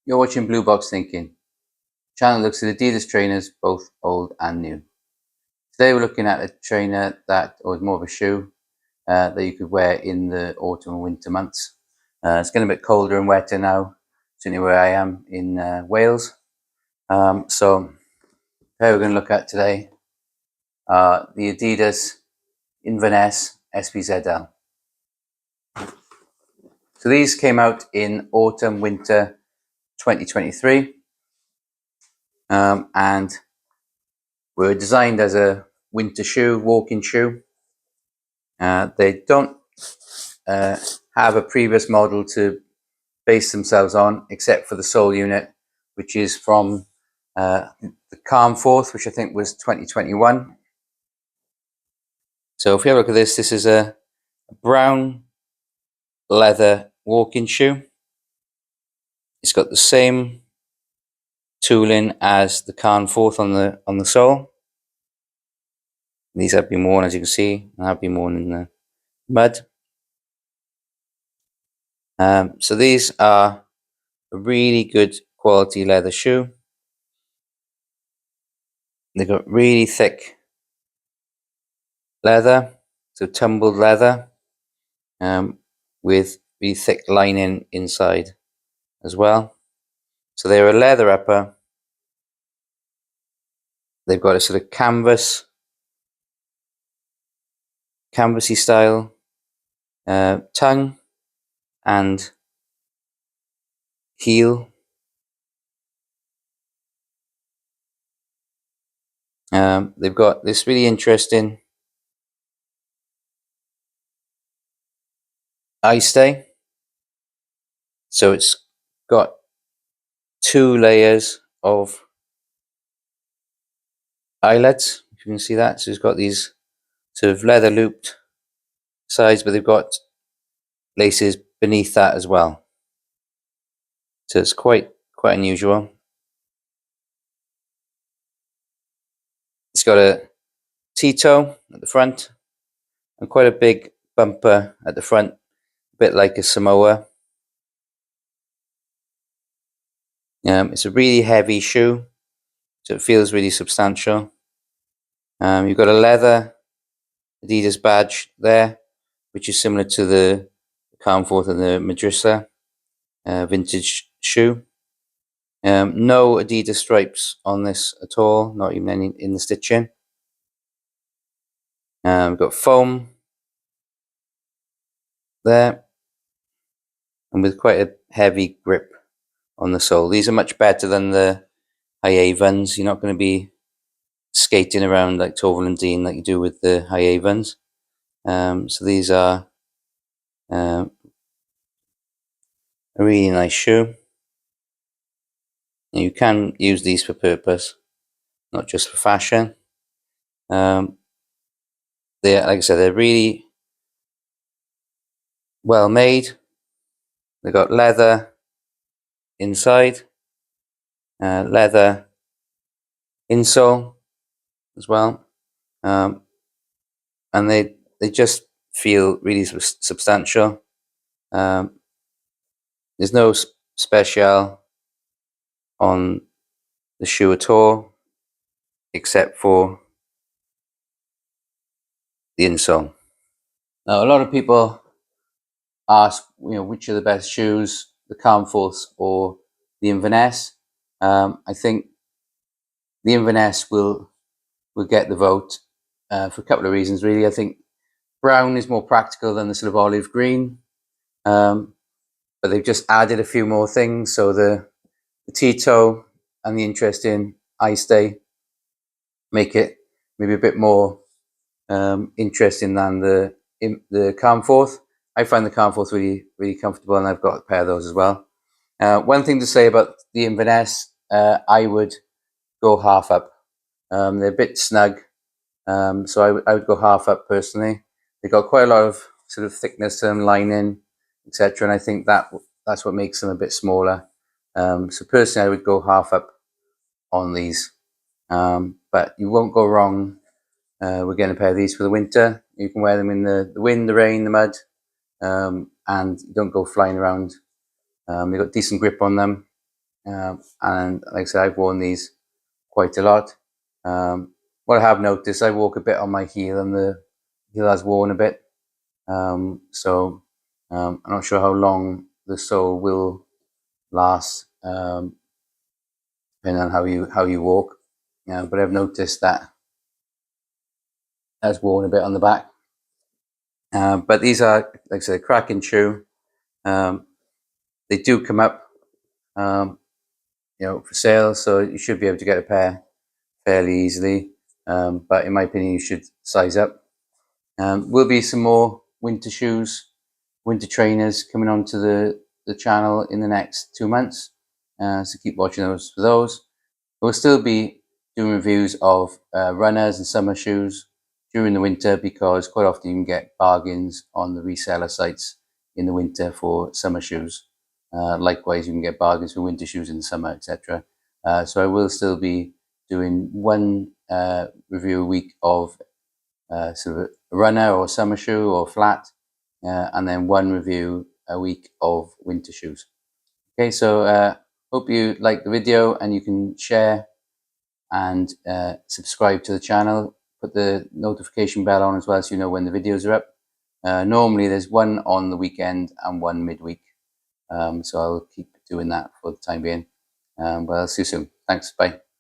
You're watching Blue Box Thinking. Channel looks at Adidas trainers, both old and new. Today we're looking at a trainer or more of a shoe, that you could wear in the autumn and winter months. It's getting a bit colder and wetter now, certainly where I am in Wales. So here we're going to look at today the Adidas Inverness SPZL. So these came out in autumn winter 2023, and were designed as a winter shoe, walking shoe. They don't have a previous model to base themselves on, except for the sole unit, which is from the Calm Forth, which I think was 2021. So if you have a look at this, this is a brown leather walking shoe. It's got the same tooling as the Calm Forth on the sole. These have been worn, as you can see, and have been worn in the mud. So these are a really good quality leather shoe. They've got really thick leather, so tumbled leather, with really thick lining inside as well. So they're a leather upper. They've got a sort of canvasy style tongue and heel. They've got this really interesting eye stay. So it's got 2 layers of eyelets, if you can see that. So it's got these sort of leather looped sides, but they've got laces beneath that as well. So it's quite unusual. It's got a T-toe at the front and quite a big bumper at the front, a bit like a Samoa. It's a really heavy shoe, so it feels really substantial. You've got a leather Adidas badge there, which is similar to the Calm Forth and the Madrissa vintage shoe. No Adidas stripes on this at all, not even any in the stitching. We've got foam there, and with quite a heavy grip on the sole. These are much better than the high Avons. You're not going to be skating around like Torval and Dean like you do with the high Avons. So these are a really nice shoe. You can use these for purpose, not just for fashion. Like I said, they're really well made. They've got leather inside, leather insole as well, and they just feel really substantial. There's no Spezial on the shoe at all, except for the insole. Now, a lot of people ask, which are the best shoes, the Calm Forths or the Inverness. I think the Inverness will get the vote for a couple of reasons, really. I think brown is more practical than the sort of olive green, but they've just added a few more things. So the T-toe and the interesting eye stay make it maybe a bit more interesting than the Calm Forth. I find the Calm Forth really comfortable, and I've got a pair of those as well. One thing to say about the Inverness, I would go half up. They're a bit snug, so I would go half up personally. They've got quite a lot of sort of thickness and lining, etc., and I think that's what makes them a bit smaller. So personally, I would go half up on these, but you won't go wrong. We're getting a pair of these for the winter. You can wear them in the wind, the rain, the mud, and you don't go flying around. They've got decent grip on them. and like I said, I've worn these quite a lot. What I have noticed, I walk a bit on my heel, and the heel has worn a bit. So I'm not sure how long the sole will last, depending on how you walk. But I've noticed that has worn a bit on the back. But these are, like I said, cracking shoe. Um, they do come up, um, for sale, so you should be able to get a pair fairly easily. But in my opinion, you should size up. Will be some more winter shoes, winter trainers coming onto the channel in the next 2 months. So keep watching those for those. We'll still be doing reviews of runners and summer shoes during the winter, because quite often you can get bargains on the reseller sites in the winter for summer shoes. Likewise, you can get bargains for winter shoes in the summer, etc. So I will still be doing one review a week of sort of a runner or summer shoe or flat, and then one review a week of winter shoes. Okay, so hope you like the video, and you can share and subscribe to the channel. Put the notification bell on as well, so you know when the videos are up. Normally there's one on the weekend and one midweek, so I'll keep doing that for the time being. But I'll see you soon. Thanks, bye.